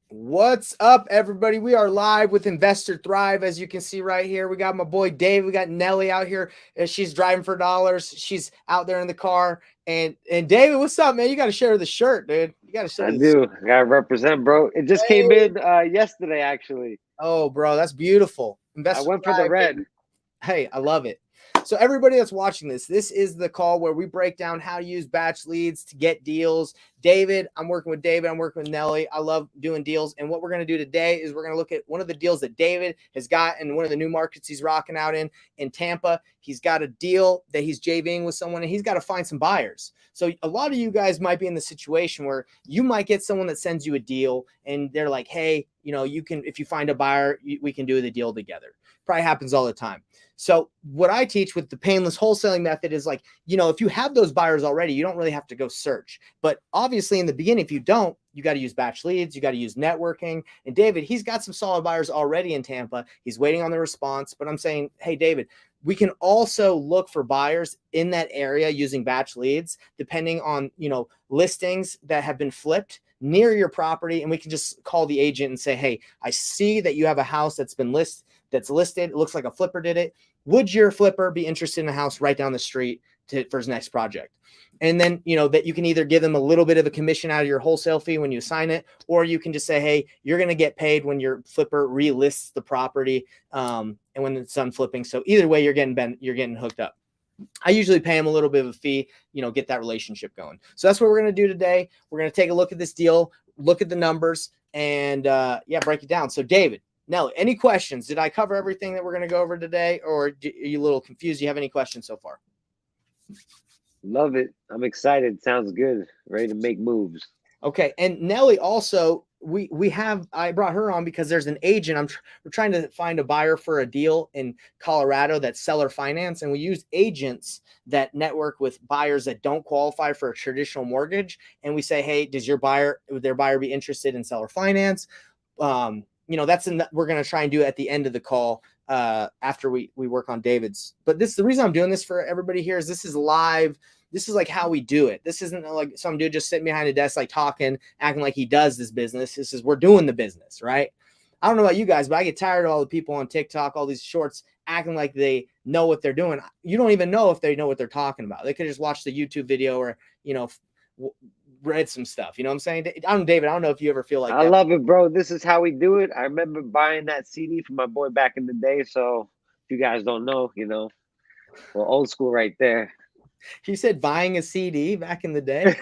What's up, everybody? We are live with Investor Thrive. As you can see right here, we got my boy Dave. We got Nelly out here. She's driving for dollars. She's out there in the car. And David, what's up, man? You got to share the shirt, dude. You got to I share this. do. I gotta represent, bro. It just came Hey. in yesterday, actually. Oh, bro, that's beautiful. I Investor went for the Thrive, red. baby. Hey, I love it. So everybody that's watching this is the call where we break down how to use batch leads to get deals. David, I'm working with David. I'm working with Nelly. I love doing deals. And what we're going to do today is we're going to look at one of the deals that David has got in one of the new markets he's rocking out in Tampa. He's got a deal that he's JVing with someone and he's got to find some buyers. So a lot of you guys might be in the situation where you might get someone that sends you a deal and they're like, hey, you can, if you find a buyer, we can do the deal together. Probably happens all the time. So what I teach with the painless wholesaling method is like, if you have those buyers already, you don't really have to go search. But obviously in the beginning, if you don't, you got to use batch leads, you got to use networking. And David, he's got some solid buyers already in Tampa. He's waiting on the response. But I'm saying, hey, David, we can also look for buyers in that area using batch leads, depending on, listings that have been flipped near your property. And we can just call the agent and say, hey, I see that you have a house that's been listed. It looks like a flipper did it. Would your flipper be interested in a house right down the street for his next project? And then, that you can either give them a little bit of a commission out of your wholesale fee when you sign it, or you can just say, hey, you're going to get paid when your flipper relists the property and when it's done flipping. So either way, you're getting hooked up. I usually pay them a little bit of a fee, get that relationship going. So that's what we're going to do today. We're going to take a look at this deal, look at the numbers, and break it down. So David, Nelly, any questions? Did I cover everything that we're going to go over today, or are you a little confused? Do you have any questions so far? Love it. I'm excited. Sounds good. Ready to make moves. Okay, and Nelly also, I brought her on because there's an agent. We're trying to find a buyer for a deal in Colorado that's seller finance, and we use agents that network with buyers that don't qualify for a traditional mortgage, and we say, hey, would their buyer be interested in seller finance? We're going to try and do it at the end of the call after we work on David's. But the reason I'm doing this for everybody here is this is live. This is like how we do it. This isn't like some dude just sitting behind a desk, like talking, acting like he does this business. This is, we're doing the business, right? I don't know about you guys, but I get tired of all the people on TikTok, all these shorts acting like they know what they're doing. You don't even know if they know what they're talking about. They could just watch the YouTube video or, read some stuff. You know what I'm saying? David, I don't know if you ever feel like I that. love it, bro. This is how we do it. I remember buying that CD from my boy back in the day. So if you guys don't know, well, old school right there. He said buying a CD back in the day.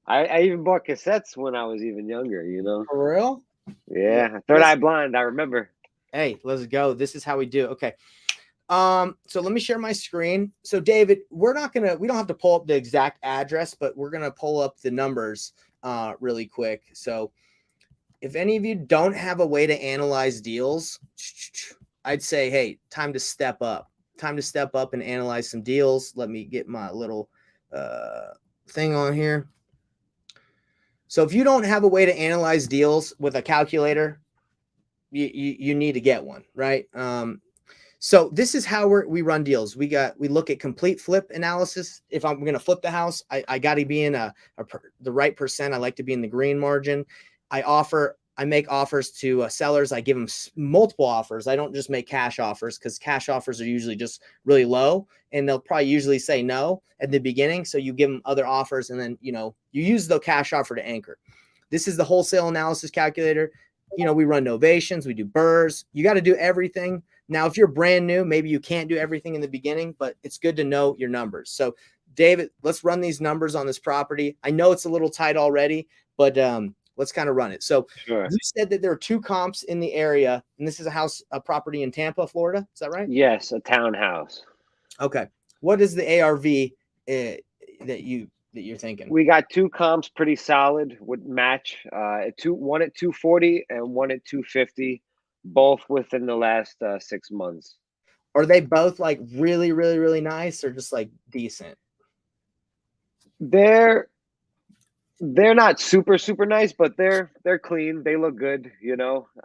I even bought cassettes when I was even younger. For real? Yeah. Third Eye Listen, Blind. I remember. hey, let's go. This is how we do. Okay. So let me share my screen. So David, we don't have to pull up the exact address, but we're gonna pull up the numbers really quick. So if any of you don't have a way to analyze deals, I'd say, hey, time to step up. Time to step up and analyze some deals. Let me get my little thing on here. So if you don't have a way to analyze deals with a calculator, you need to get one, right? So this is how we run deals. We look at complete flip analysis. If I'm going to flip the house, I got to be in the right percent. I like to be in the green margin. I make offers to sellers. I give them multiple offers. I don't just make cash offers because cash offers are usually just really low and they'll probably usually say no at the beginning. So you give them other offers and then, you use the cash offer to anchor. This is the wholesale analysis calculator. We run novations, we do burrs. You got to do everything. Now, if you're brand new, maybe you can't do everything in the beginning, but it's good to know your numbers. So David, let's run these numbers on this property. I know it's a little tight already, but let's kind of run it. So Sure. you said that there are two comps in the area, and this is a property in Tampa, Florida. Is that right? Yes, a townhouse. Okay. What is the ARV that you're thinking? We got two comps pretty solid would match. One at 240 and one at 250, both within the last 6 months. Are they both like really, really, really nice, or just like decent? They're they're not super nice, but they're clean. They look good.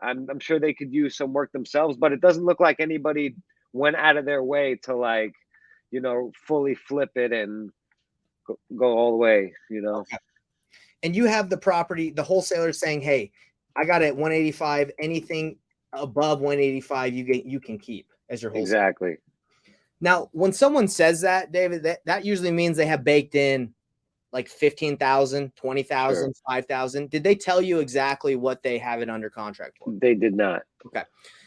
I'm sure they could use some work themselves, but it doesn't look like anybody went out of their way to fully flip it and go all the way. Okay. and you have the property, the wholesaler saying, hey, I got it at 185. Anything above 185, you can keep as your wholesaler. Exactly. Now, when someone says that, David, that usually means they have baked in like 15,000, 20,000, Sure. 5,000. Did they tell you exactly what they have it under contract for? They did not. Okay.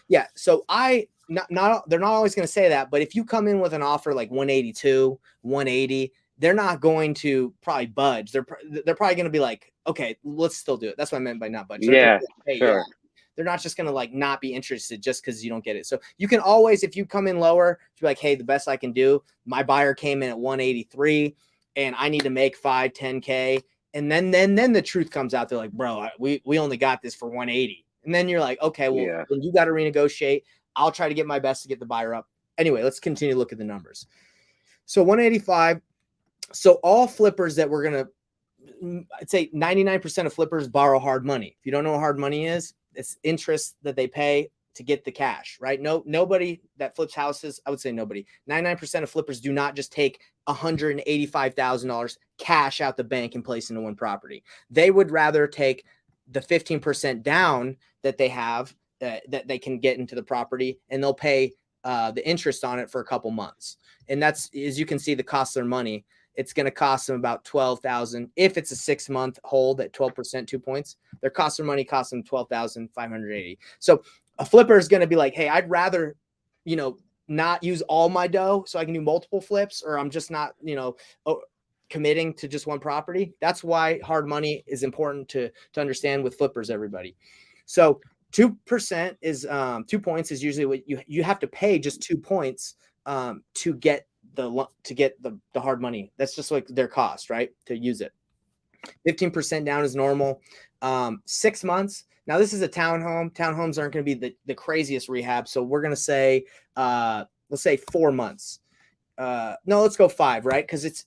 Yeah. So they're not always going to say that, but if you come in with an offer like 182, 180, they're not going to probably budge. They're probably going to be like, okay, let's still do it. That's what I meant by not budge. Yeah, Hey, sure. yeah. They're not just going to like not be interested just because you don't get it. So you can always, if you come in lower, be like, hey, the best I can do, my buyer came in at 183 and I need to make 5, 10K. And then the truth comes out. They're like, bro, we only got this for 180. And then you're like, okay, well, then you got to renegotiate. I'll try to get my best to get the buyer up. Anyway, let's continue to look at the numbers. So 185. So all flippers that we're going to, I'd say 99% of flippers borrow hard money. If you don't know what hard money is, it's interest that they pay to get the cash, right? Nobody that flips houses, I would say nobody. 99% of flippers do not just take $185,000 cash out the bank and place into one property. They would rather take the 15% down that they have that they can get into the property, and they'll pay the interest on it for a couple months. And that's, as you can see, the cost of their money. It's going to cost them about $12,000. If it's a 6-month hold at 12%, 2 points, their cost of money costs them $12,580. So a flipper is going to be like, hey, I'd rather, not use all my dough so I can do multiple flips, or I'm just not, committing to just one property. That's why hard money is important to understand with flippers, everybody. So 2% is 2 points is usually what you have to pay, just 2 points to get the hard money. That's just like their cost, right? To use it. 15% down is normal. 6 months. Now this is a townhome. Townhomes aren't going to be the craziest rehab. So we're going to say, let's say 4 months. No, let's go 5, right? Because it's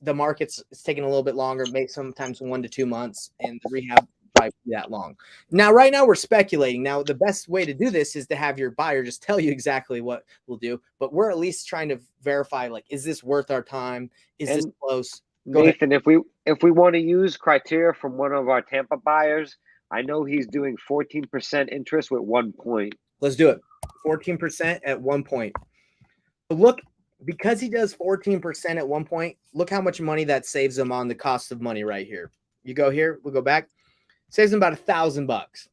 taking a little bit longer, maybe sometimes 1 to 2 months, and the rehab probably that long. Now, right now we're speculating. Now, the best way to do this is to have your buyer just tell you exactly what we'll do, but we're at least trying to verify, like, is this worth our time? Is this close? Nathan, if we want to use criteria from one of our Tampa buyers, I know he's doing 14% interest with 1 point. Let's do it. 14% at 1 point. Look, because he does 14% at 1 point, look how much money that saves him on the cost of money right here. You go here, we'll go back. Saves him about $1,000.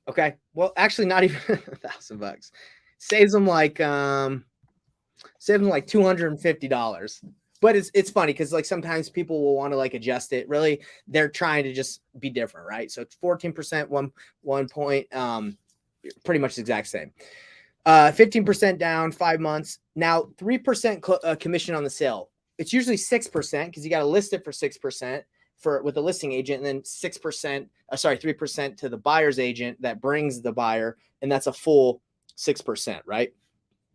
Okay. Well, actually not even $1,000. Saves him like $250. But it's funny because like sometimes people will want to like adjust it. Really, they're trying to just be different, right? So it's 14%, 1 point, pretty much the exact same. 15% down, 5 months. Now 3% commission on the sale. It's usually 6% because you got to list it for 6% with a listing agent, and then 3% to the buyer's agent that brings the buyer, and that's a full 6%, right?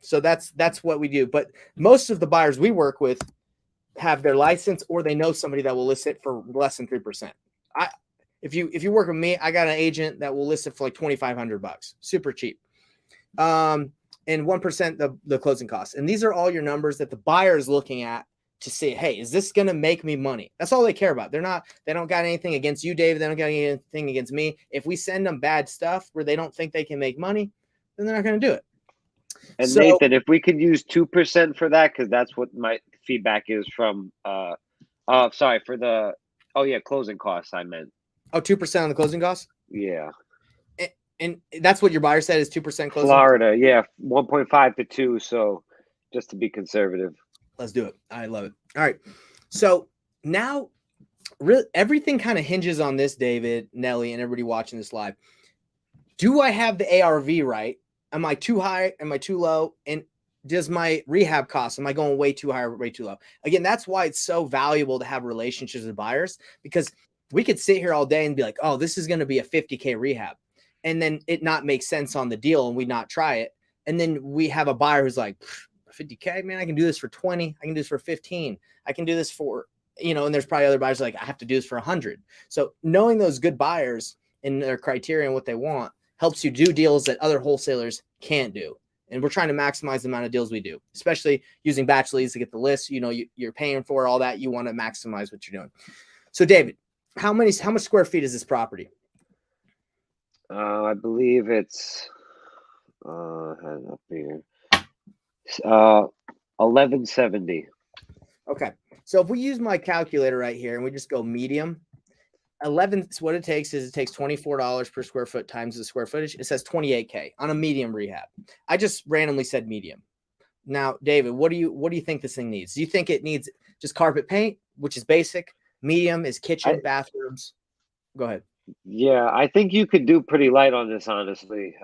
So that's what we do. But most of the buyers we work with have their license, or they know somebody that will list it for less than 3%. If you work with me, I got an agent that will list it for like $2,500, super cheap. And 1% the closing costs. And these are all your numbers that the buyer is looking at to say, hey, is this going to make me money? That's all they care about. They don't got anything against you, Dave. They don't got anything against me. If we send them bad stuff where they don't think they can make money, then they're not going to do it. And so, Nathan, if we could use 2% for that, because that's what my feedback is from, closing costs, I meant. Oh, 2% on the closing costs? Yeah. And that's what your buyer said is 2% closing? Florida, yeah, 1.5 to 2. So just to be conservative. Let's do it. I love it. All right. So now really everything kind of hinges on this, David, Nelly, and everybody watching this live. Do I have the ARV right? Am I too high? Am I too low? And does my rehab cost, am I going way too high or way too low? Again, that's why it's so valuable to have relationships with buyers, because we could sit here all day and be like, oh, this is going to be a 50K rehab. And then it not make sense on the deal and we not try it. And then we have a buyer who's like, 50K, man, I can do this for 20. I can do this for 15. I can do this for, and there's probably other buyers like, I have to do this for 100. So knowing those good buyers and their criteria and what they want helps you do deals that other wholesalers can't do. And we're trying to maximize the amount of deals we do, especially using Batchleads to get the list. You're paying for all that. You want to maximize what you're doing. So David, How much square feet is this property? I believe it's had it up here. 1170. Okay. So if we use my calculator right here and we just go medium, 11, so what it takes is it takes $24 per square foot times the square footage. It says 28K on a medium rehab. I just randomly said medium. Now, David, what do you think this thing needs? Do you think it needs just carpet paint, which is basic? Medium is kitchen, bathrooms. Go ahead. Yeah, I think you could do pretty light on this, honestly,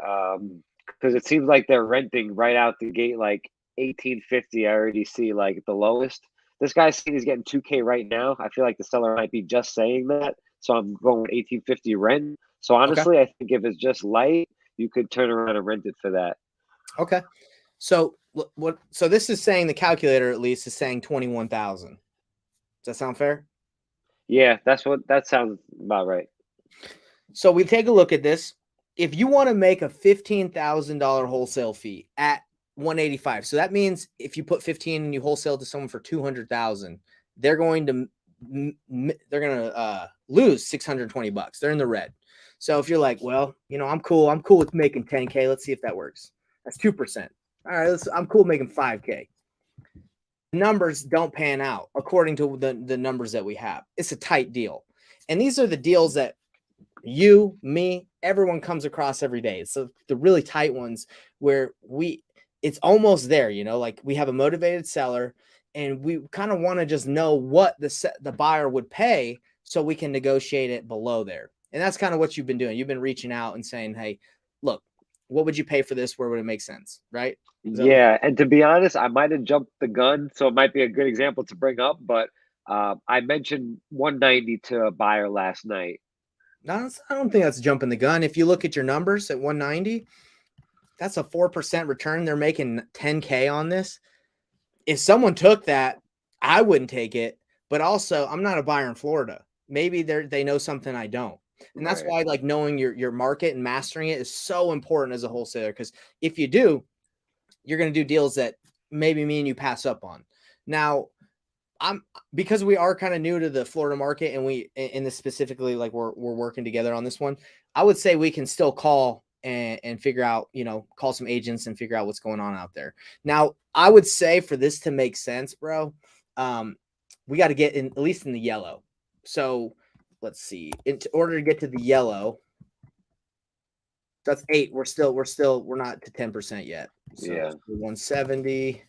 because it seems like they're renting right out the gate like 1850. I already see like the lowest. This guy's saying he's getting 2K right now. I feel like the seller might be just saying that, so I'm going with 1850 rent. So Okay. honestly, I think if it's just light, you could turn around and rent it for that. Okay. So what? So this is saying the calculator at least is saying 21,000. Does that sound fair? Yeah, that sounds about right. So we take a look at this. If you want to make a $15,000 wholesale fee at 185, so that means if you put 15 and you wholesale to someone for 200,000, they're going to lose 620 bucks. They're in the red. So if you're like, well, I'm cool with making 10K. Let's see if that works. That's 2%. All right, I'm cool making 5K. Numbers don't pan out according to the numbers that we have. It's a tight deal. And these are the deals that you, me, everyone comes across every day. So the really tight ones where it's almost there, like we have a motivated seller and we kind of want to just know what the buyer would pay so we can negotiate it below there. And that's kind of what you've been doing. You've been reaching out and saying, hey, look, what would you pay for this? Where would it make sense? Right? Yeah, and to be honest, I might have jumped the gun, so it might be a good example to bring up. But I mentioned 190 to a buyer last night. No, I don't think that's jumping the gun. If you look at your numbers at 190, that's a 4% return. They're making 10K on this. If someone took that, I wouldn't take it. But also, I'm not a buyer in Florida. Maybe they know something I don't. And that's why like knowing your market and mastering it is so important as a wholesaler. Because if you do, you're going to do deals that maybe me and you pass up on. Now, because we are kind of new to the Florida market and we in this specifically, like we're working together on this one, I would say we can still call and figure out, call some agents and figure out what's going on out there. Now, I would say for this to make sense, bro, we got to get in at least in the yellow. So let's see. In order to get to the yellow, that's 8. We're not to 10% yet. So Yeah. 170.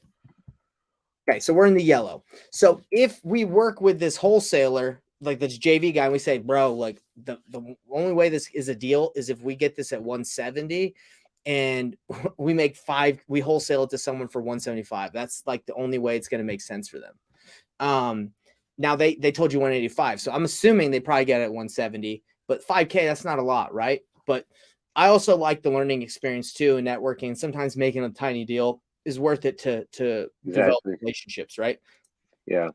Okay, so we're in the yellow. So if we work with this wholesaler, like this JV guy, and we say, bro, like the only way this is a deal is if we get this at 170 and we wholesale it to someone for 175. That's like the only way it's going to make sense for them. Now they told you 185. So I'm assuming they probably get it at 170, but 5K, that's not a lot, right? But I also like the learning experience too and networking. Sometimes making a tiny deal is worth it to develop relationships, right? Yeah.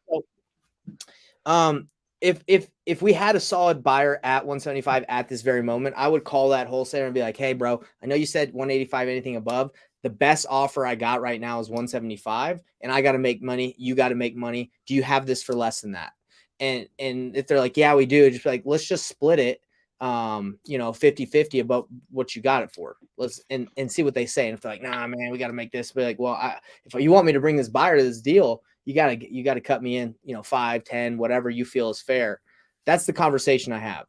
So, if we had a solid buyer at 175 at this very moment, I would call that wholesaler and be like, hey, bro, I know you said 185, anything above. The best offer I got right now is 175, and I got to make money. You got to make money. Do you have this for less than that? And if they're like, yeah, we do, just be like, let's just split it. 50-50 about what you got it for. Let's and see what they say. And if they're like, nah, man, we got to make this, be like, well, if you want me to bring this buyer to this deal, you gotta cut me in, 5, 10, whatever you feel is fair. That's the conversation I have.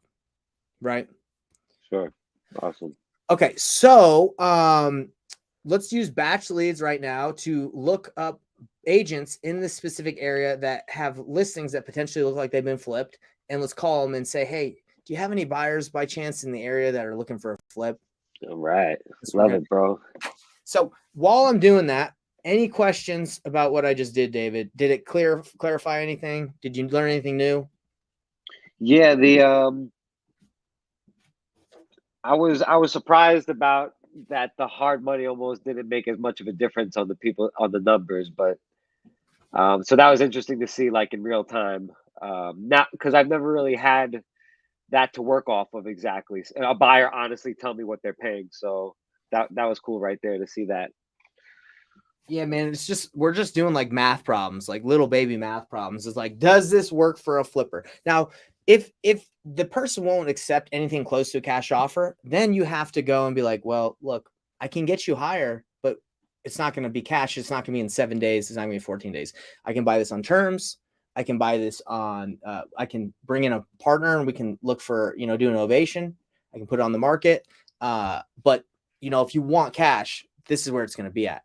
Right. Sure. Awesome. Okay. So, let's use Batchleads right now to look up agents in this specific area that have listings that potentially look like they've been flipped. And let's call them and say, hey, do you have any buyers by chance in the area that are looking for a flip? All right. Love it, bro. So while I'm doing that, any questions about what I just did, David? Did it clarify anything? Did you learn anything new? Yeah, I was surprised about that the hard money almost didn't make as much of a difference on the people on the numbers, but so that was interesting to see like in real time. Not because I've never really had that to work off of exactly. A buyer honestly tell me what they're paying. So that was cool right there to see that. Yeah, man, we're just doing like math problems, like little baby math problems. It's like, does this work for a flipper? Now, if the person won't accept anything close to a cash offer, then you have to go and be like, well, look, I can get you higher, but it's not going to be cash. It's not going to be in 7 days. It's not going to be 14 days. I can buy this on terms. I can buy this on, I can bring in a partner and we can look for, do an ovation. I can put it on the market. But, if you want cash, this is where it's going to be at.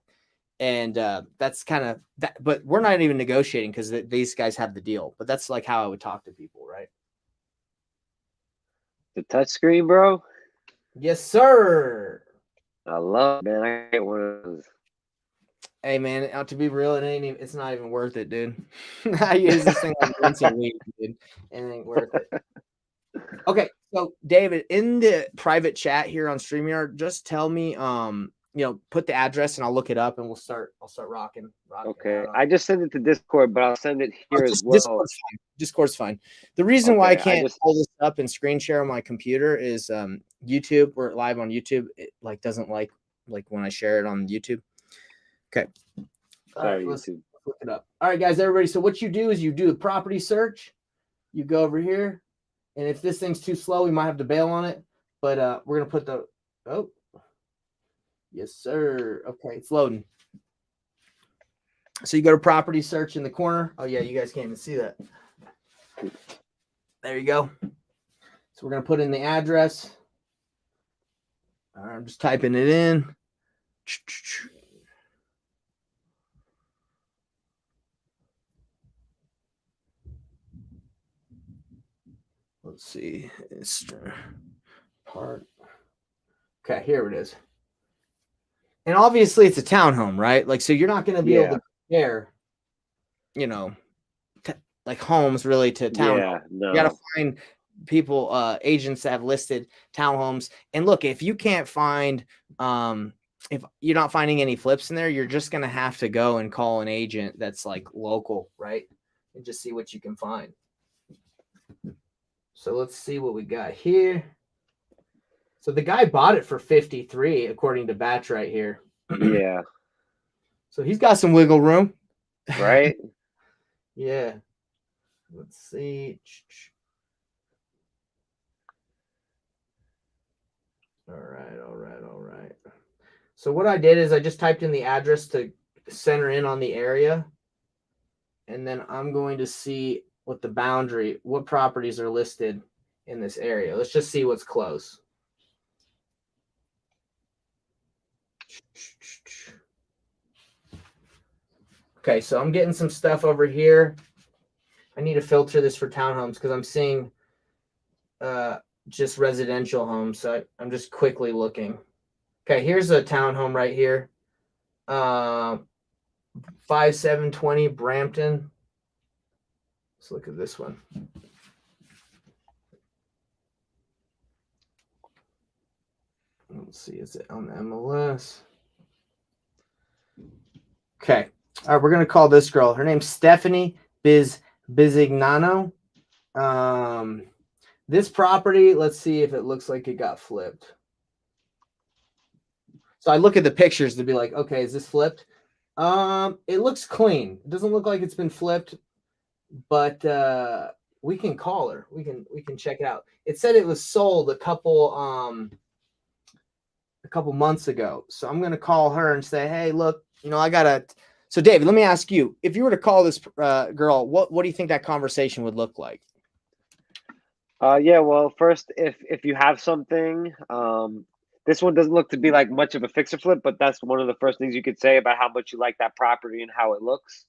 And that's kind of that. But we're not even negotiating because these guys have the deal. But that's like how I would talk to people, right? The touchscreen, bro. Yes, sir. I love it, man. I get one of those. Hey, man, to be real, it's not even worth it, dude. I use this thing like once a week, dude. It ain't worth it. Okay, so David, in the private chat here on StreamYard, just tell me, put the address and I'll look it up and I'll start rocking. Okay, I just sent it to Discord, but I'll send it here as well. Discord's fine. The reason why I can't pull this up and screen share on my computer is YouTube. We're live on YouTube. It doesn't like when I share it on YouTube. Okay. All right, let's look it up. All right, guys, everybody. So what you do is you do a property search. You go over here, and if this thing's too slow, we might have to bail on it. But we're gonna put yes, sir. Okay, it's loading. So you go to property search in the corner. Oh yeah, you guys can't even see that. There you go. So we're gonna put in the address. All right, I'm just typing it in. Let's see. It's part. Okay, here it is. And obviously it's a townhome, right? So you're not going to be able to compare, like homes really to townhomes. Yeah, no. You got to find people, agents that have listed townhomes. And look, if you can't find, if you're not finding any flips in there, you're just going to have to go and call an agent that's like local, right? And just see what you can find. So let's see what we got here. So the guy bought it for 53, according to Batch right here. Yeah. So he's got some wiggle room. Right? Yeah. Let's see. All right. So what I did is I just typed in the address to center in on the area. And then I'm going to see what properties are listed in this area. Let's just see what's close. Okay, so I'm getting some stuff over here. I need to filter this for townhomes because I'm seeing just residential homes. So I'm just quickly looking. Okay, here's a townhome right here. 5720 Brampton. Let's look at this one. Let's see, is it on the MLS? Okay. All right, we're going to call this girl. Her name's Stephanie Bizignano. This property, let's see if it looks like it got flipped. So I look at the pictures to be like, okay, is this flipped? It looks clean. It doesn't look like it's been flipped, but we can call her. We can check it out. It said it was sold a couple months ago. So I'm going to call her and say, hey, look, I got to. So David, let me ask you, if you were to call this girl, what do you think that conversation would look like? Yeah, well, first, if you have something, this one doesn't look to be like much of a fix or flip, but that's one of the first things you could say about how much you like that property and how it looks.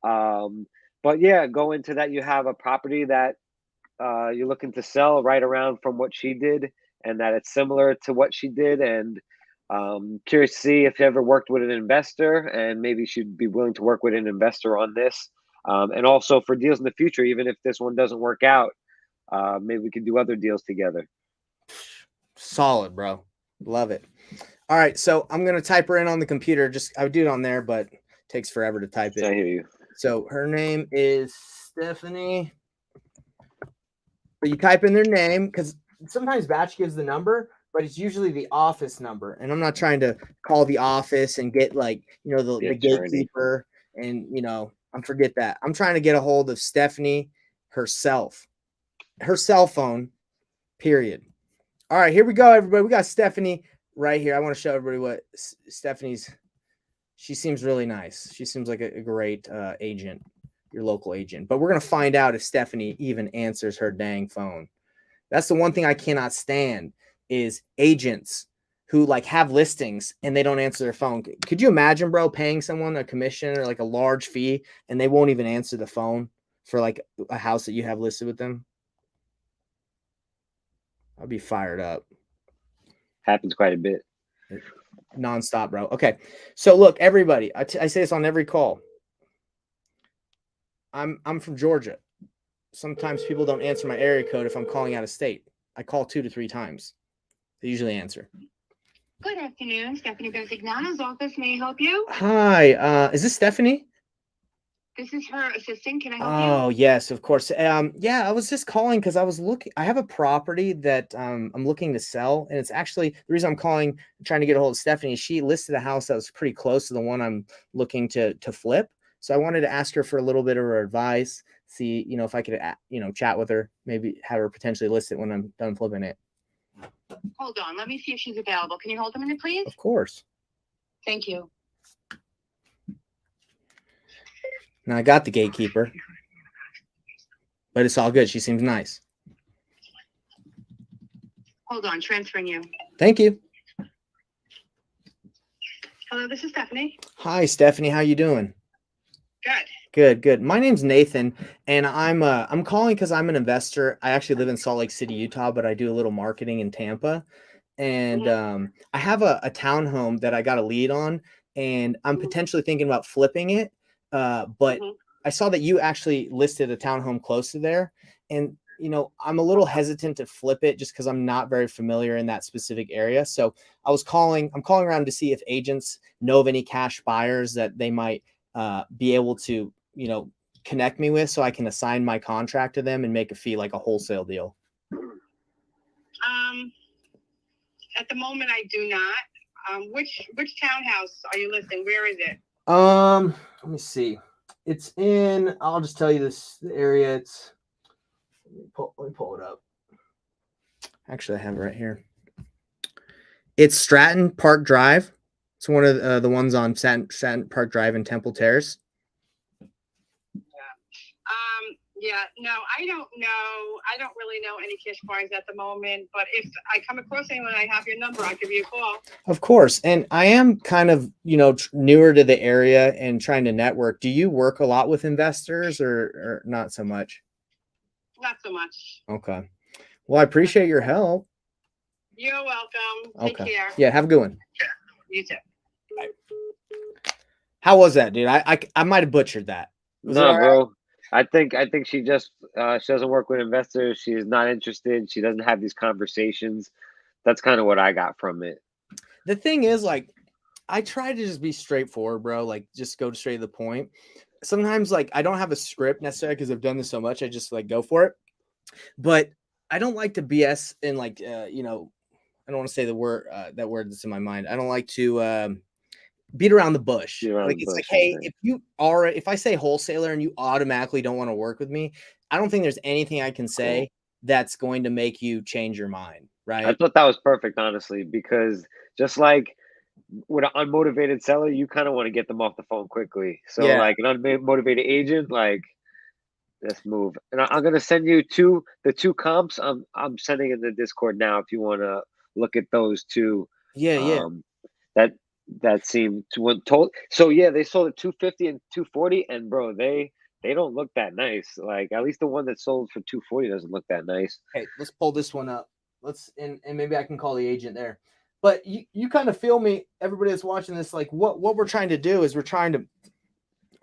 But yeah, go into that. You have a property that you're looking to sell right around from what she did, and that it's similar to what she did. And curious to see if you ever worked with an investor, and maybe she'd be willing to work with an investor on this. And also for deals in the future, even if this one doesn't work out, maybe we could do other deals together. Solid, bro. Love it. All right, so I'm gonna type her in on the computer. I would do it on there, but it takes forever to type it. I hear you. So her name is Stephanie. But you type in their name because sometimes Batch gives the number, but it's usually the office number. And I'm not trying to call the office and get the gatekeeper and forget that. I'm trying to get a hold of Stephanie herself. her cell phone, period. All right, here we go, everybody. We got Stephanie right here. I want to show everybody what Stephanie's. She seems really nice. She seems like a great agent, your local agent. But we're going to find out if Stephanie even answers her dang phone. That's the one thing I cannot stand is agents who like have listings and they don't answer their phone. Could you imagine, bro, paying someone a commission or like a large fee and they won't even answer the phone for like a house that you have listed with them? I'd be fired up. Happens quite a bit. Nonstop, bro. Okay. So look, everybody, I say this on every call. I'm from Georgia. Sometimes people don't answer my area code if I'm calling out of state. I call 2 to 3 times. They usually answer. Good afternoon, Stephanie Besignano's office. May I help you? Hi, is this Stephanie? This is her assistant. Can I help Oh, you? yes, of course. Yeah, I was just calling because I was looking. I have a property that I'm looking to sell, and it's actually the reason I'm calling, trying to get a hold of Stephanie. She listed a house that was pretty close to the one I'm looking to flip. So I wanted to ask her for a little bit of her advice. See, if I could, chat with her, maybe have her potentially list it when I'm done flipping it. Hold on. Let me see if she's available. Can you hold a minute, please? Of course. Thank you. Now I got the gatekeeper, but it's all good. She seems nice. Hold on. Transferring you. Thank you. Hello, this is Stephanie. Hi, Stephanie. How you doing? Good. Good. My name's Nathan, and I'm calling because I'm an investor. I actually live in Salt Lake City, Utah, but I do a little marketing in Tampa. And I have a townhome that I got a lead on, and I'm potentially thinking about flipping it. But I saw that you actually listed a townhome close to there, and I'm a little hesitant to flip it just because I'm not very familiar in that specific area. So I'm calling around to see if agents know of any cash buyers that they might be able to connect me with, so I can assign my contract to them and make a fee like a wholesale deal. At the moment, I do not. Which townhouse are you listing? Where is it? Let me see. It's in. I'll just tell you the area. It's. Let me pull it up. Actually, I have it right here. It's Stratton Park Drive. It's one of the ones on Stratton Park Drive in Temple Terrace. Yeah, no, I don't know. I don't really know any cash buyers at the moment, but if I come across anyone, I have your number. I'll give you a call. Of course. And I am kind of, newer to the area and trying to network. Do you work a lot with investors or not so much? Not so much. Okay. Well, I appreciate your help. You're welcome. Take care. Yeah, have a good one. You too. Bye. How was that, dude? I might have butchered that. No, bro. I think she just she doesn't work with investors. She's not interested. She doesn't have these conversations. That's kind of what I got from it. The thing is, like, I try to just be straightforward, bro. Like, just go straight to the point. Sometimes, like, I don't have a script necessarily because I've done this so much. I just like go for it. But I don't like to BS and like, I don't want to say the word that word that's in my mind. I don't like to beat around the bush. Like, hey, if I say wholesaler and you automatically don't want to work with me, I don't think there's anything I can say that's going to make you change your mind, right? I thought that was perfect, honestly, because just like with an unmotivated seller, you kind of want to get them off the phone quickly. So like an unmotivated agent, like, let's move. And I'm gonna send you the two comps. I'm sending in the Discord now if you want to look at those two. Yeah. That seemed to told. So yeah, they sold at 250 and 240, and bro, they don't look that nice. Like, at least the one that sold for 240 doesn't look that nice. Okay, let's pull this one up. And maybe I can call the agent there. But you kind of feel me, everybody that's watching this, like what we're trying to do is we're trying to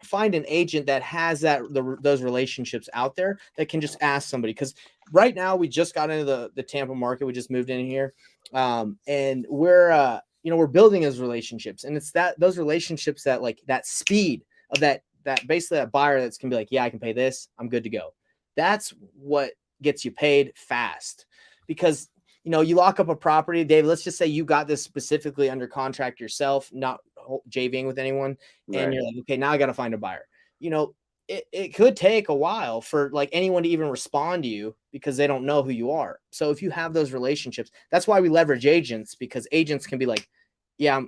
find an agent that has those relationships out there that can just ask somebody. Because right now we just got into the Tampa market. We just moved in here, and we're we're building those relationships, and it's those relationships that like that speed of that basically that buyer that's gonna be like, yeah, I can pay this, I'm good to go. That's what gets you paid fast. Because you lock up a property, Dave, let's just say you got this specifically under contract yourself, not JVing with anyone, and you're like, okay, now I got to find a buyer. it could take a while for like anyone to even respond to you because they don't know who you are. So if you have those relationships, that's why we leverage agents, because agents can be like, yeah,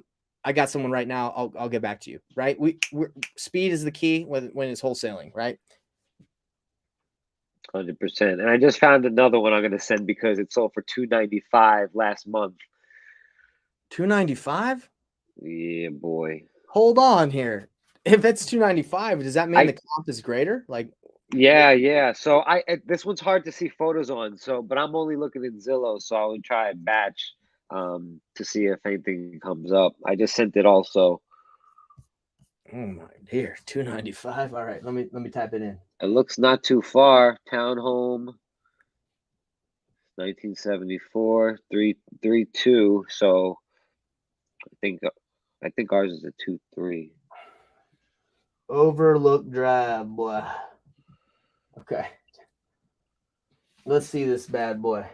I got someone right now. I'll get back to you. Right. Speed is the key when it's wholesaling, right? 100%. And I just found another one I'm going to send because it sold for $295 last month. $295? Yeah, boy. Hold on here. If it's $295, does that mean the comp is greater? Like, yeah. So this one's hard to see photos on. So, but I'm only looking in Zillow, so I would try a batch to see if anything comes up. I just sent it also. oh my dear, $295. All right, let me type it in. It looks not too far. Townhome, 1974, 332. So I think ours is a 2.3. Overlook Drive, boy. Okay. Let's see this bad boy.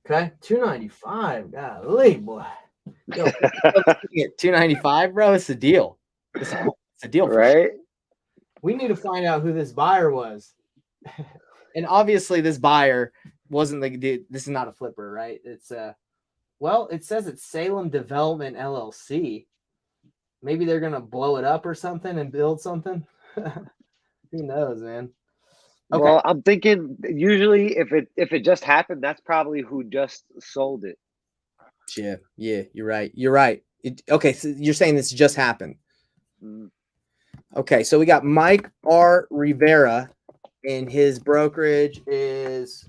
Okay, $295. Golly, boy. Yo, $295, bro. It's a deal. It's a deal, right? Sure. We need to find out who this buyer was. And obviously, this buyer wasn't like, dude, this is not a flipper, right? It's well, it says it's Salem Development LLC. Maybe they're gonna blow it up or something and build something. Who knows, man? Okay. Well, I'm thinking usually if it just happened, that's probably who just sold it. Yeah, you're right. Okay, so you're saying this just happened. Okay, so we got Mike R. Rivera, and his brokerage is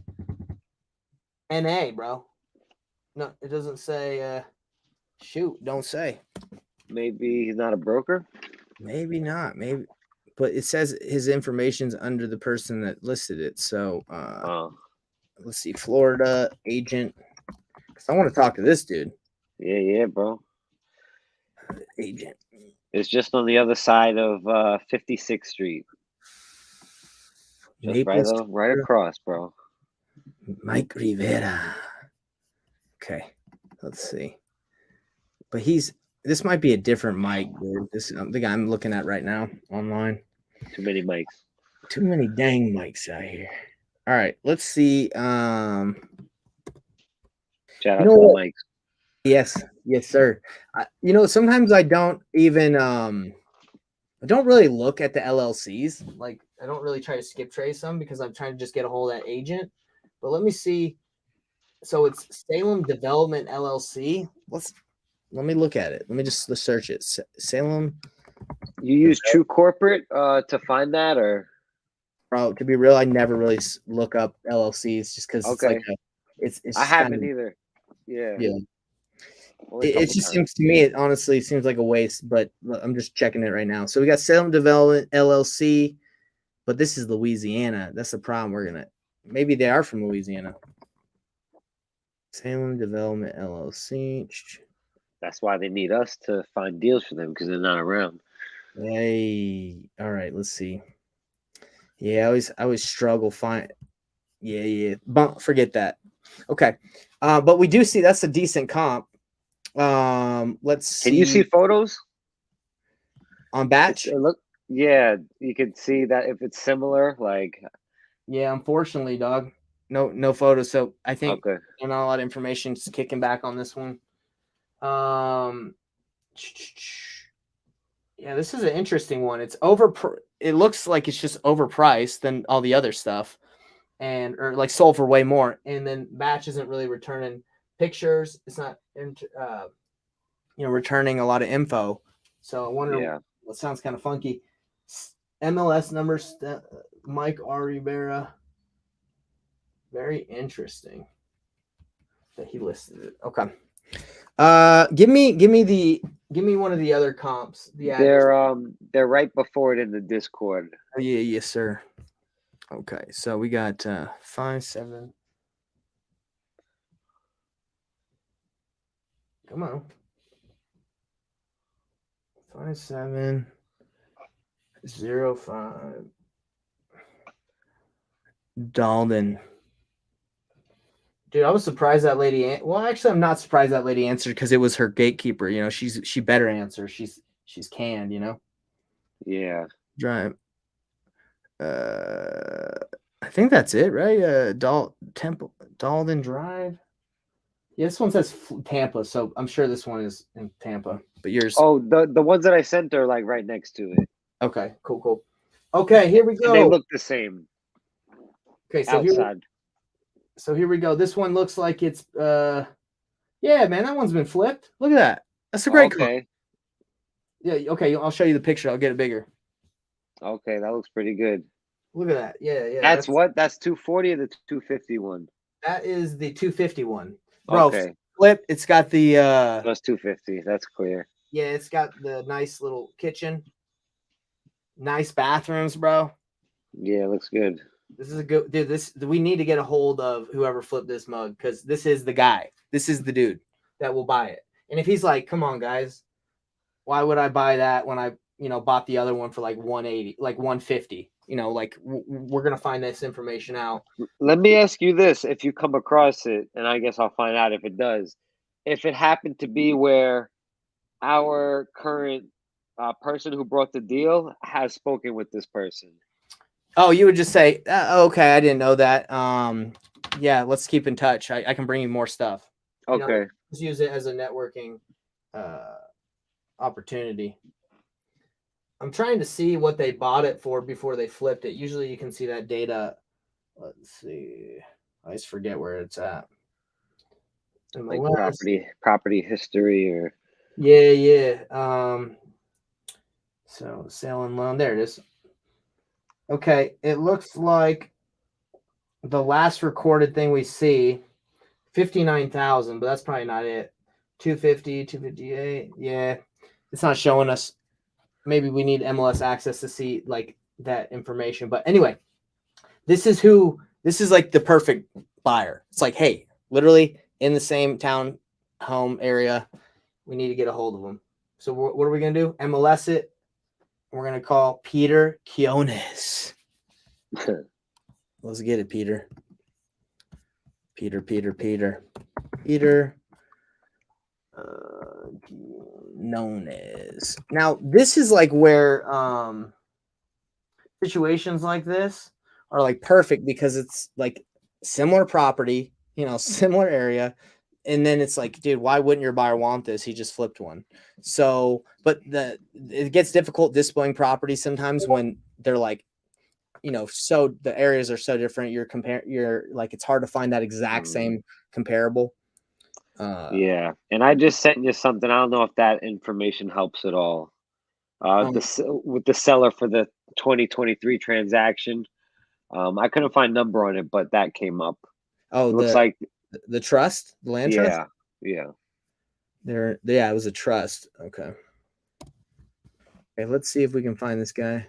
NA, bro. No, it doesn't say. Shoot, don't say. Maybe he's not a broker. Maybe not. Maybe, but it says his information's under the person that listed it. So, let's see, Florida agent. Because I want to talk to this dude. Yeah, bro. Agent. It's just on the other side of 56th Street. Just right across, bro. Mike Rivera. Okay, let's see. But this might be a different Mike, dude. This the guy I'm looking at right now online. Too many mics. Too many dang mics out here. All right, let's see. Shout out to the mics. Yes, sir. Sometimes I don't even I don't really look at the LLCs. Like, I don't really try to skip trace them because I'm trying to just get a hold of that agent. But let me see. So it's Salem Development LLC. Let me look at it. Let me just search it. Salem. You use True Corporate to find that, or? Bro, to be real, I never really look up LLCs just because it's like it's. I haven't either. Yeah. It just seems to me, it honestly seems like a waste, but I'm just checking it right now. So we got Salem Development LLC, but this is Louisiana. That's the problem. Maybe they are from Louisiana. Salem Development LLC. That's why they need us to find deals for them because they're not around. Hey, all right, let's see. Yeah, I always struggle find. Yeah. Forget that. Okay, but we do see that's a decent comp. Let's see. Can you see photos on Batch? Yeah, you can see that if it's similar, like. Yeah, unfortunately, dog. No photos. So I think not a lot of information. Just kicking back on this one. Yeah, this is an interesting one. It's it looks like it's just overpriced than all the other stuff, or like sold for way more. And then Batch isn't really returning pictures. It's not, returning a lot of info. So I wonder. Yeah. What sounds kind of funky. MLS numbers. Mike R. Rivera. Very interesting that he listed it. Okay. Give me one of the other comps. They're right before it in the Discord. Oh, yeah, yes, sir. Okay, so we got 5.7. Come on. 5705. Dalden. Dude, I was surprised that lady. Well, actually, I'm not surprised that lady answered because it was her gatekeeper. You know, she better answer. She's canned. You know, Yeah. drive. I think that's it, right? Dalden Drive. Yeah, this one says Tampa, so I'm sure this one is in Tampa. But yours. Oh, the ones that I sent are like right next to it. Okay, cool. Okay, here we And they go. look the same. Okay, so outside. here we go. This one looks like it's yeah, man, that one's been flipped. Look at that. That's a great car. Okay. Yeah, okay, I'll show you the picture. I'll get it bigger. Okay, that looks pretty good. Look at that. Yeah. That's what? That's 240 or the 251? That is the 251. Bro, Okay. flip. It's got the Plus 250. That's clear. yeah, it's got the nice little kitchen. Nice bathrooms, bro. Yeah, looks good. This is a good dude. We need to get a hold of whoever flipped this mug because this is the guy. This is the dude that will buy it. And if he's like, come on, guys, why would I buy that when I, bought the other one for like 180, like 150? Like we're gonna find this information out. Let me ask you this: if you come across it, and I guess I'll find out if it does, if it happened to be where our current person who brought the deal has spoken with this person. Oh, you would just say, okay, I didn't know that. Yeah, let's keep in touch. I can bring you more stuff. Okay. Just use it as a networking opportunity. I'm trying to see what they bought it for before they flipped it. Usually you can see that data. Let's see. I just forget where it's at. Like property history or. Yeah. So sale and loan. There it is. Okay, it looks like the last recorded thing we see, 59,000, but that's probably not it. 250, 258. Yeah, it's not showing us. Maybe we need MLS access to see like that information. But anyway, this is like the perfect buyer. It's like, hey, literally in the same town home area, we need to get a hold of them. So what are we gonna do? MLS it. We're gonna call Peter Quiones. Let's get it, Peter. Peter. Known as. Now, this is like where situations like this are like perfect because it's like similar property, similar area. And then it's like, dude, why wouldn't your buyer want this? He just flipped one. So, but it gets difficult displaying property sometimes when they're like, so the areas are so different. You're like, it's hard to find that exact same comparable. Yeah. And I just sent you something. I don't know if that information helps at all. With the seller for the 2023 transaction. I couldn't find number on it, but that came up. Oh, it looks like the trust, the land trust. Yeah. It was a trust. Okay, let's see if we can find this guy.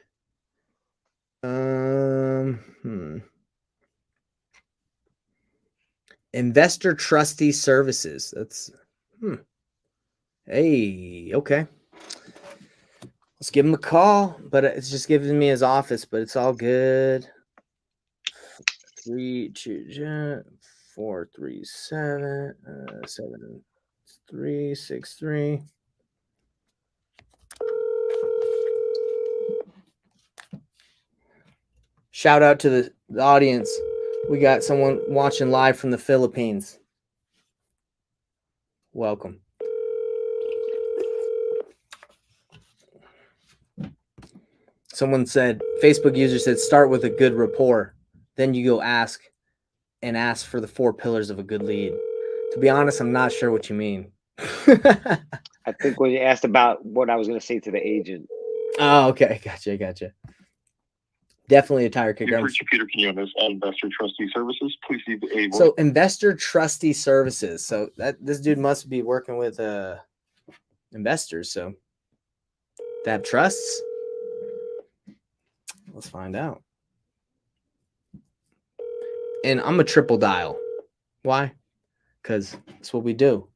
Investor Trustee Services. That's Hey, okay. Let's give him a call, but it's just giving me his office, but it's all good. 437 7363. Shout out to the audience. We got someone watching live from the Philippines. Welcome. Someone said, Facebook user said, start with a good rapport. Then you go ask for the 4 pillars of a good lead. To be honest, I'm not sure what you mean. I think when you asked about what I was going to say to the agent. Oh, okay. Gotcha. Definitely a tire kicker. Peter Quiones, Investor Trustee Services. Please leave a voice. So Investor Trustee Services. So this dude must be working with investors. So they have trusts. Let's find out. And I'm a triple dial. Why? Because that's what we do.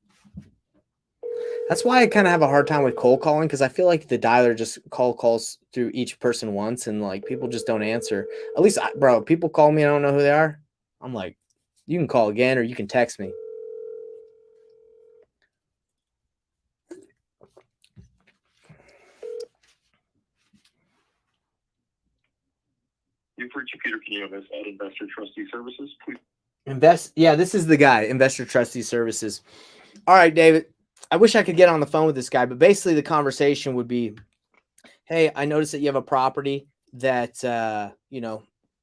That's why I kind of have a hard time with cold calling, because I feel like the dialer just calls through each person once, and like people just don't answer. At least, bro, people call me, I don't know who they are. I'm like, You can call again or you can text me. You've reached Peter Quinones at Investor Trustee Services. Please. Yeah, this is the guy, Investor Trustee Services. All right, David. I wish I could get on the phone with this guy, but basically the conversation would be, hey, I noticed that you have a property that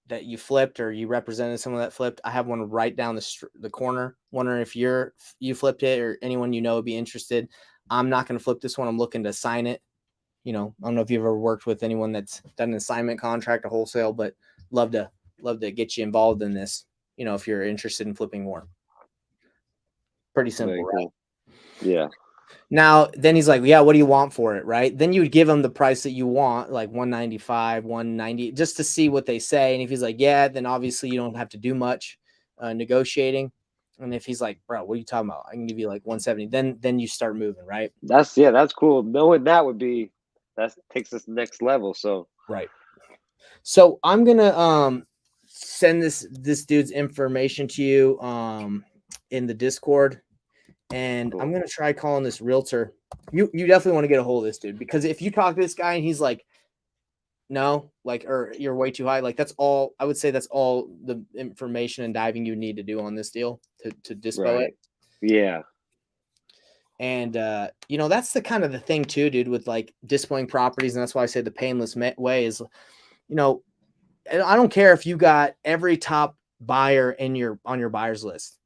that you flipped or you represented someone that flipped. I have one right down the corner. Wondering if you flipped it or anyone you know would be interested. I'm not going to flip this one. I'm looking to sign it. I don't know if you've ever worked with anyone that's done an assignment contract, a wholesale, but love to get you involved in this. If you're interested in flipping more. Pretty simple, right? Cool. Yeah. Now, then he's like, yeah, what do you want for it? Right. Then you would give him the price that you want, like 195, 190, just to see what they say. And if he's like, yeah, then obviously you don't have to do much negotiating. And if he's like, bro, what are you talking about? I can give you like 170. Then you start moving, right? That's cool. Knowing that takes us next level. So right. So I'm gonna send this dude's information to you in the Discord. And cool. I'm going to try calling this realtor. You definitely want to get a hold of this dude, because if you talk to this guy and he's like, no, like, or you're way too high, like that's all, I would say that's all the information and diving you need to do on this deal to dispo it. Yeah. And, that's the kind of the thing too, dude, with like dispoing properties. And that's why I say the painless way is, I don't care if you got every top buyer on your buyer's list.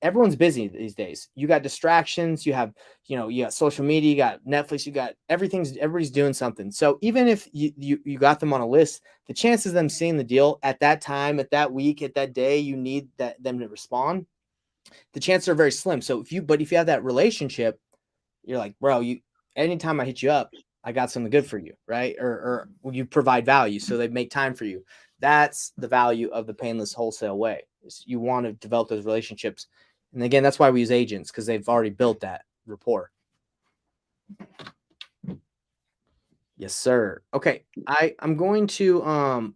Everyone's busy these days. You got distractions. You have, you got social media, you got Netflix, you got everybody's doing something. So even if you got them on a list, the chances of them seeing the deal at that time, at that week, at that day, you need them to respond. The chances are very slim. So if you have that relationship, you're like, bro, anytime I hit you up, I got something good for you, right? Or you provide value, so they make time for you. That's the value of the painless wholesale way. You want to develop those relationships. And again, that's why we use agents, because they've already built that rapport. Yes, sir. Okay. I'm going to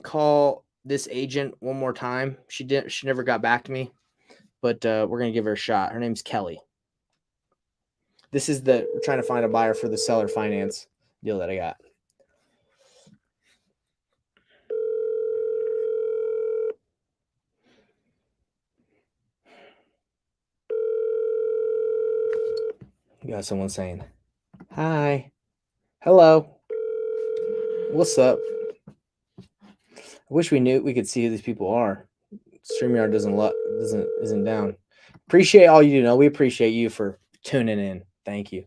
call this agent one more time. She never got back to me, but we're going to give her a shot. Her name's Kelly. We're trying to find a buyer for the seller finance deal that I got. You got someone saying, hi, hello, what's up? I wish we could see who these people are. StreamYard isn't down. Appreciate all you do. We appreciate you for tuning in. Thank you.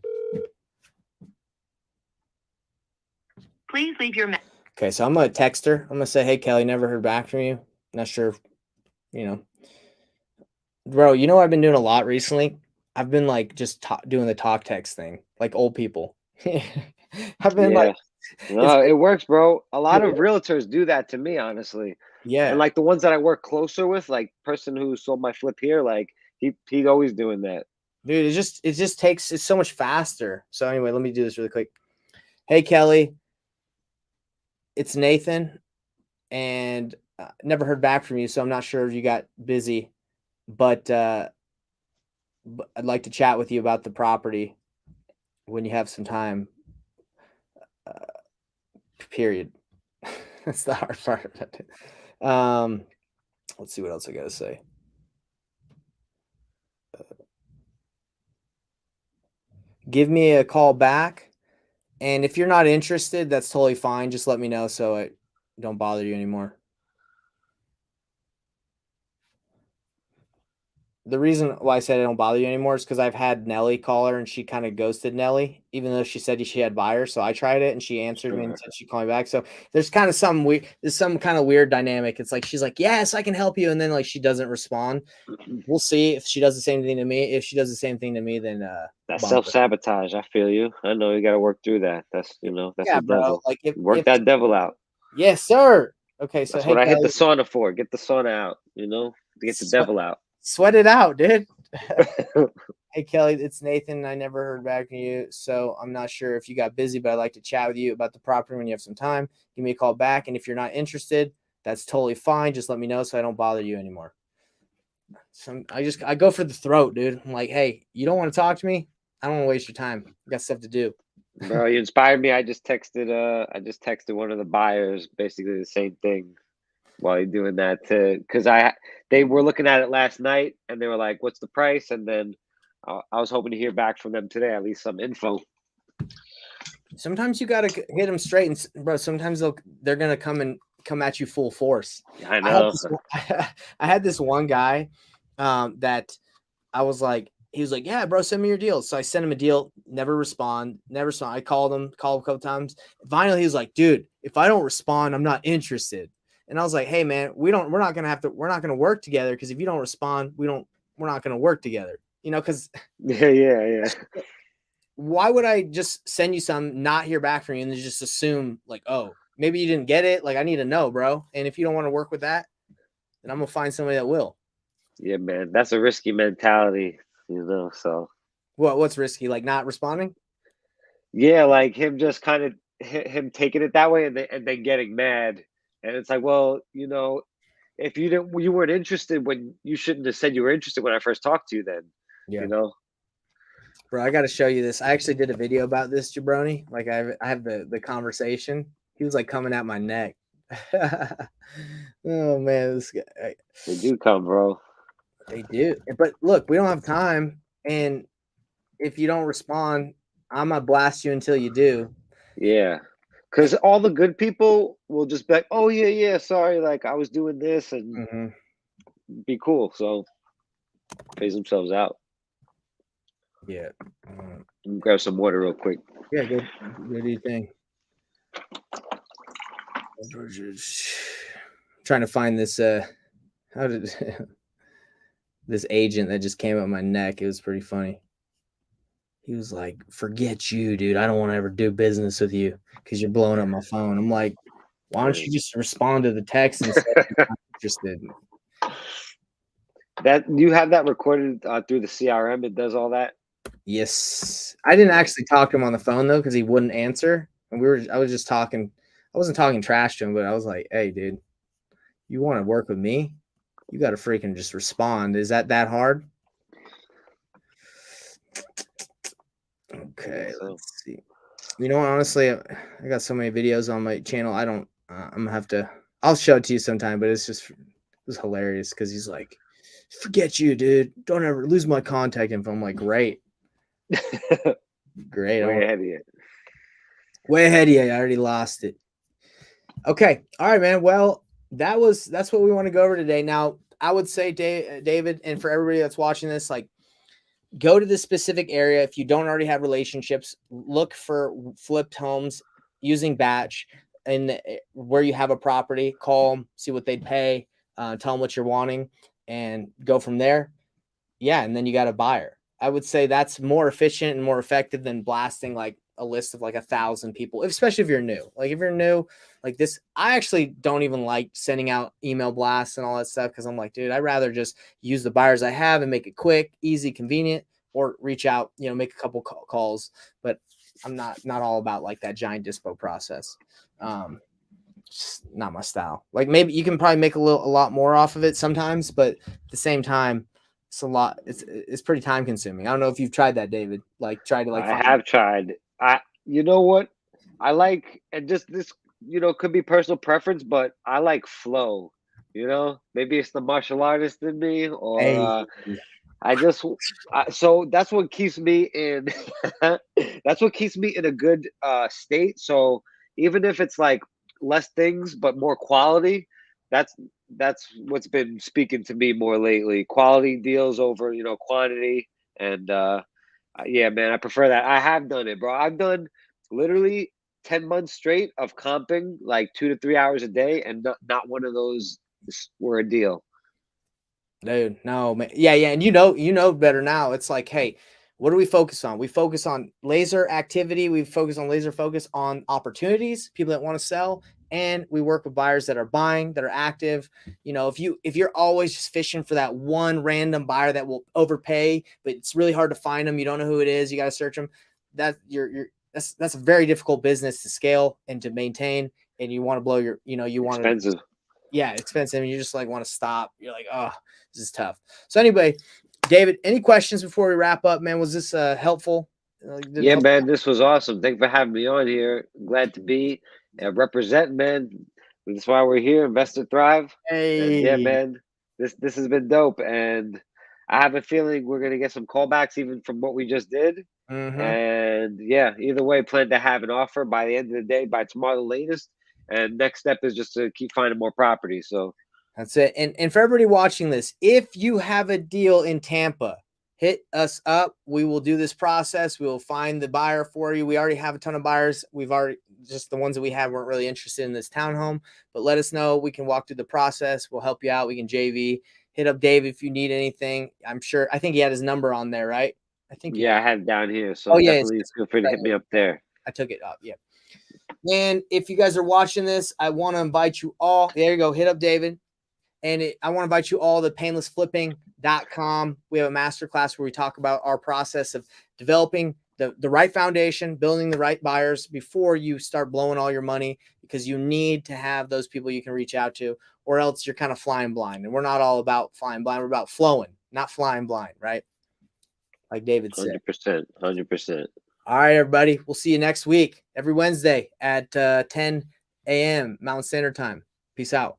Please leave your message. Okay, so I'm gonna text her. I'm gonna say, hey Kelly, never heard back from you. Not sure, bro. What I've been doing a lot recently? I've been like just doing the talk text thing, like old people. I've been like, no, it works, bro. A lot of realtors do that to me, honestly. Yeah. And like the ones that I work closer with, like person who sold my flip here, like he's always doing that. Dude, it's so much faster. So anyway, let me do this really quick. Hey Kelly, it's Nathan, and never heard back from you, so I'm not sure if you got busy, but I'd like to chat with you about the property when you have some time. Period. That's the hard part of it. Let's see what else I gotta say. Give me a call back, and if you're not interested, that's totally fine. Just let me know so I don't bother you anymore. The reason why I said I don't bother you anymore is because I've had Nelly call her and she kind of ghosted Nelly, even though she said she had buyers. So I tried it and she answered me and said she'd call me back. So there's kind of there's some kind of weird dynamic. It's like she's like, yes, I can help you, and then like she doesn't respond. We'll see if she does the same thing to me. If she does the same thing to me, then that's self-sabotage. I feel you. I know you got to work through that. That's that's the devil. Like work that devil out. Yes, sir. Okay, so that's what I hit the sauna for. Get the sauna out. To get the devil out. Sweat it out, dude. Hey, Kelly, it's Nathan. I never heard back from you, so I'm not sure if you got busy, but I'd like to chat with you about the property when you have some time. Give me a call back, and if you're not interested, that's totally fine. Just let me know so I don't bother you anymore. I go for the throat, dude. I'm like, hey, you don't want to talk to me? I don't want to waste your time. I got stuff to do. Bro, you inspired me. I just texted one of the buyers basically the same thing while you're doing that because they were looking at it last night and they were like, "What's the price?" And then I was hoping to hear back from them today, at least some info. Sometimes you gotta hit them straight, and bro, sometimes they're gonna come at you full force. I know. I had this one guy that I was like, he was like, yeah, bro, send me your deals. So I sent him a deal, never respond. I called him a couple times. Finally, he was like, dude, if I don't respond, I'm not interested. And I was like, hey man, we're not gonna work together because if you don't respond, we're not gonna work together. You know, because yeah. Why would I just send you some, not hear back from you, and then just assume like, oh, maybe you didn't get it? Like, I need to know, bro. And if you don't want to work with that, then I'm gonna find somebody that will. Yeah, man, that's a risky mentality, you know. So what's risky? Like not responding? Yeah, like him just kind of him taking it that way and then getting mad, and it's like, well, you know, if you weren't interested when you shouldn't have said you were interested when I first talked to you, then you know. Bro, I got to show you this. I actually did a video about this, Jabroni. Like I have the conversation. He was like coming at my neck. Oh man, this guy. They do come, bro. They do. But look, we don't have time, and if you don't respond, I'm gonna blast you until you do. Yeah, because all the good people will just be like, "Oh yeah, sorry, like I was doing this," and be cool. So phase themselves out. Yeah. Grab some water real quick. Yeah, good. What do you think? Trying to find this how did this agent that just came up my neck. It was pretty funny. He was like, forget you, dude. I don't want to ever do business with you because you're blowing up my phone. I'm like, why don't you just respond to the text and say you're not interested? That you have that recorded through the CRM. It does all that. Yes. I didn't actually talk to him on the phone though, because he wouldn't answer. And I was just talking. I wasn't talking trash to him, but I was like, hey, dude, you want to work with me? You got to freaking just respond. Is that hard? Okay, let's see. You know what? Honestly, I got so many videos on my channel. I'm gonna have to. I'll show it to you sometime. But it was hilarious because he's like, "Forget you, dude. Don't ever lose my contact info." I'm like, "Great, great. Way ahead of you. Way ahead of you. I already lost it." Okay, all right, man. Well, that's what we want to go over today. Now, I would say, David, and for everybody that's watching this, like, go to this specific area. If you don't already have relationships, look for flipped homes using Batch, and where you have a property, call them, see what they'd pay, tell them what you're wanting, and go from there. Yeah, and then you got a buyer. I would say that's more efficient and more effective than blasting like a list of like 1,000 people, especially if you're new. Like if you're new, like this, I actually don't even like sending out email blasts and all that stuff because I'm like, dude, I'd rather just use the buyers I have and make it quick, easy, convenient, or reach out, make a couple calls. But I'm not all about like that giant dispo process. Just not my style. Like maybe you can probably make a lot more off of it sometimes, but at the same time, it's a lot. It's pretty time consuming. I don't know if you've tried that, David. Like try to like. I have tried. You know what? I like, and just this, could be personal preference, but I like flow. Maybe it's the martial artist in me, or so that's what keeps me in. That's what keeps me in a good state. So even if it's like less things but more quality, that's what's been speaking to me more lately. Quality deals over quantity, and yeah, man, I prefer that. I have done it, bro. I've done literally 10 months straight of comping like 2 to 3 hours a day, and not one of those were a deal. Dude, no, man. Yeah, and you know better now. It's like, hey, what do we focus on? We focus on laser activity. We focus on laser focus on opportunities, people that want to sell, and we work with buyers that are buying, that are active. If you're always just fishing for that one random buyer that will overpay, but it's really hard to find them, you don't know who it is, you got to search them. That's a very difficult business to scale and to maintain, and you want to blow your, you want expensive. yeah, expensive. And you just like want to stop. You're like, oh, this is tough. So anyway, David, any questions before we wrap up, man? Was this helpful? Did it Yeah, help? man, this was awesome. Thanks for having me on here. Glad to be and represent, man. That's why we're here, Investor Thrive. And yeah, Hey, man, this has been dope. And I have a feeling we're gonna get some callbacks even from what we just did. mm-hmm. And yeah, either way, plan to have an offer by the end of the day, by tomorrow the latest. And next step is just to keep finding more properties. So That's it. And for everybody watching this, if you have a deal in Tampa, hit us up. We will do this process. We will find the buyer for you. We already have a ton of buyers. We've already just the ones that we had weren't really interested in this townhome, but let us know. We can walk through the process. We'll help you out. We can JV. Hit up Dave if you need anything. I think he had his number on there, right? I think yeah, I had it down here. So Oh yeah, definitely feel free to hit me up there. I took it up. Yeah. And if you guys are watching this, I want to invite you all. There you go. Hit up David. And I want to invite you all to painlessflipping.com. We have a masterclass where we talk about our process of developing the right foundation, building the right buyers before you start blowing all your money, because you need to have those people you can reach out to, or else you're kind of flying blind. And we're not all about flying blind. We're about flowing, not flying blind, right? Like David said. 100%. 100%. All right, everybody. We'll see you next week, every Wednesday at 10 a.m. Mountain Standard Time. Peace out.